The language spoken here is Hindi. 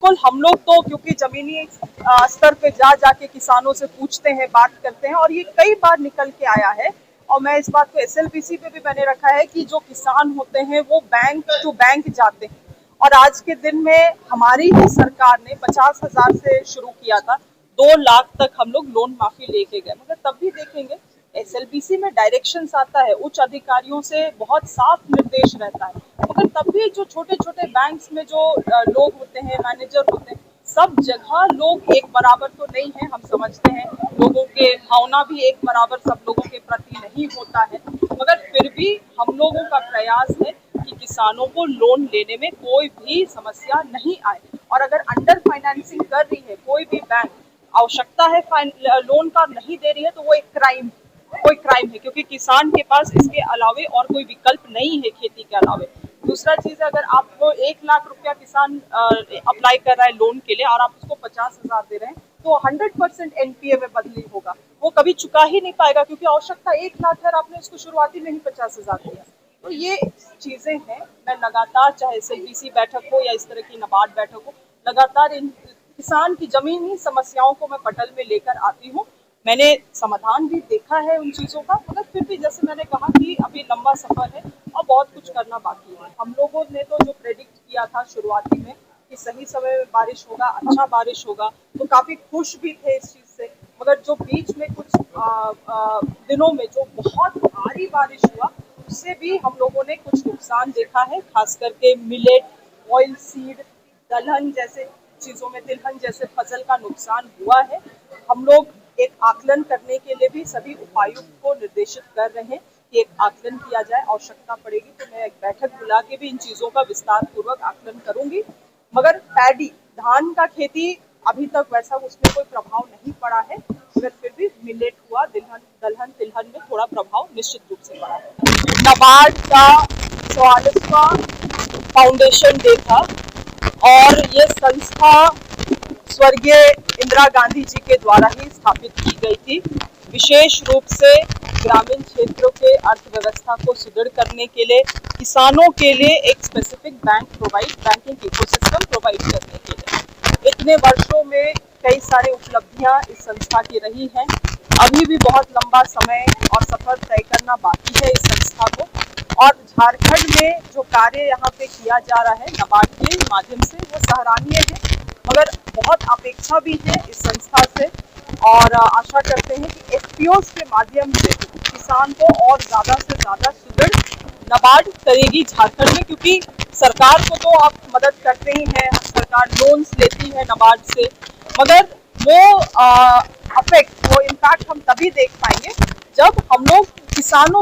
बिल्कुल हम लोग तो क्योंकि जमीनी स्तर पे जाके किसानों से पूछते हैं, बात करते हैं और ये कई बार निकल के आया है। और मैं इस बात को एसएलपीसी पे भी मैंने रखा है कि जो किसान होते हैं वो बैंक टू बैंक जाते हैं और आज के दिन में हमारी ही सरकार ने 50,000 से शुरू किया था, 2 लाख तक हम लोग लोन माफी लेके गए। मगर तब भी देखेंगे एसएलपीसी में डायरेक्शंस आता है, उच्च अधिकारियों से बहुत साफ निर्देश रहता है, मगर तब भी जो छोटे छोटे बैंक्स में जो लोग होते हैं, मैनेजर होते हैं, सब जगह लोग एक बराबर तो नहीं है। हम समझते हैं लोगों के भावना भी एक बराबर सब लोगों के प्रति नहीं होता है, मगर फिर भी हम लोगों का प्रयास है कि किसानों को लोन लेने में कोई भी समस्या नहीं आए। और अगर अंडर फाइनेंसिंग कर रही है कोई भी बैंक, आवश्यकता है लोन का नहीं दे रही है, तो वो एक क्राइम है, क्योंकि किसान के पास इसके अलावे और कोई विकल्प नहीं है खेती के अलावे। दूसरा चीज, अगर आपको 1 लाख रुपया किसान अप्लाई कर रहा है लोन के लिए और आप उसको 50,000 दे रहे हैं, तो 100% एनपीए में बदली होगा, वो कभी चुका ही नहीं पाएगा, क्योंकि आवश्यकता 1 लाख है और आपने उसको शुरुआती में ही 50,000 दिया। तो ये चीजें हैं। मैं लगातार, चाहे एसएलपीसी बैठक हो या इस तरह की नाबार्ड बैठक हो, लगातार इन किसान की जमीनी समस्याओं को मैं पटल में लेकर आती हूँ। मैंने समाधान भी देखा है उन चीजों का, मगर फिर भी जैसे मैंने कहा कि अभी लंबा सफर है और बहुत कुछ करना बाकी है। हम लोगों ने तो जो प्रेडिक्ट किया था शुरुआती में कि सही समय में बारिश होगा, अच्छा बारिश होगा, तो काफी खुश भी थे इस चीज से। मगर जो बीच में कुछ दिनों में जो बहुत भारी बारिश हुआ, उससे भी हम लोगों ने कुछ नुकसान देखा है, खास करके मिलेट, ऑयल सीड, दलहन जैसे चीजों में, तिलहन जैसे फसल का नुकसान हुआ है। हम लोग एक आकलन करने के लिए भी सभी उपायुक्त को निर्देशित कर रहे हैं कि एक आकलन किया जाए। आवश्यकता पड़ेगी तो मैं एक बैठक बुला के भी इन चीजों का विस्तार पूर्वक आकलन करूंगी। मगर पैडी, धान का खेती अभी तक वैसा उसमें कोई प्रभाव नहीं पड़ा है, मगर फिर भी मिलेट हुआ, दलहन तिलहन में थोड़ा प्रभाव निश्चित रूप से पड़ा है। नाबार्ड का 44वां फाउंडेशन डे था और ये संस्था स्वर्गीय इंदिरा गांधी जी के द्वारा ही स्थापित की गई थी, विशेष रूप से ग्रामीण क्षेत्रों के अर्थव्यवस्था को सुदृढ़ करने के लिए, किसानों के लिए एक स्पेसिफिक बैंकिंग इकोसिस्टम प्रोवाइड करने के लिए। इतने वर्षों में कई सारे उपलब्धियां इस संस्था की रही हैं। अभी भी बहुत लंबा समय और सफर तय करना बाकी है इस संस्था को, और झारखंड में जो कार्य यहाँ पे किया जा रहा है नाबार्ड के माध्यम से, वो सराहनीय है, मगर बहुत अपेक्षा भी है इस संस्था से। और आशा करते हैं कि एफपीओस के माध्यम से किसान को और ज़्यादा से ज़्यादा सुदृढ़ नाबार्ड करेगी झारखंड में, क्योंकि सरकार को तो आप मदद करते ही हैं, सरकार लोन्स लेती है नाबार्ड से, मगर वो इम्पैक्ट हम तभी देख पाएंगे जब हम लोग किसानों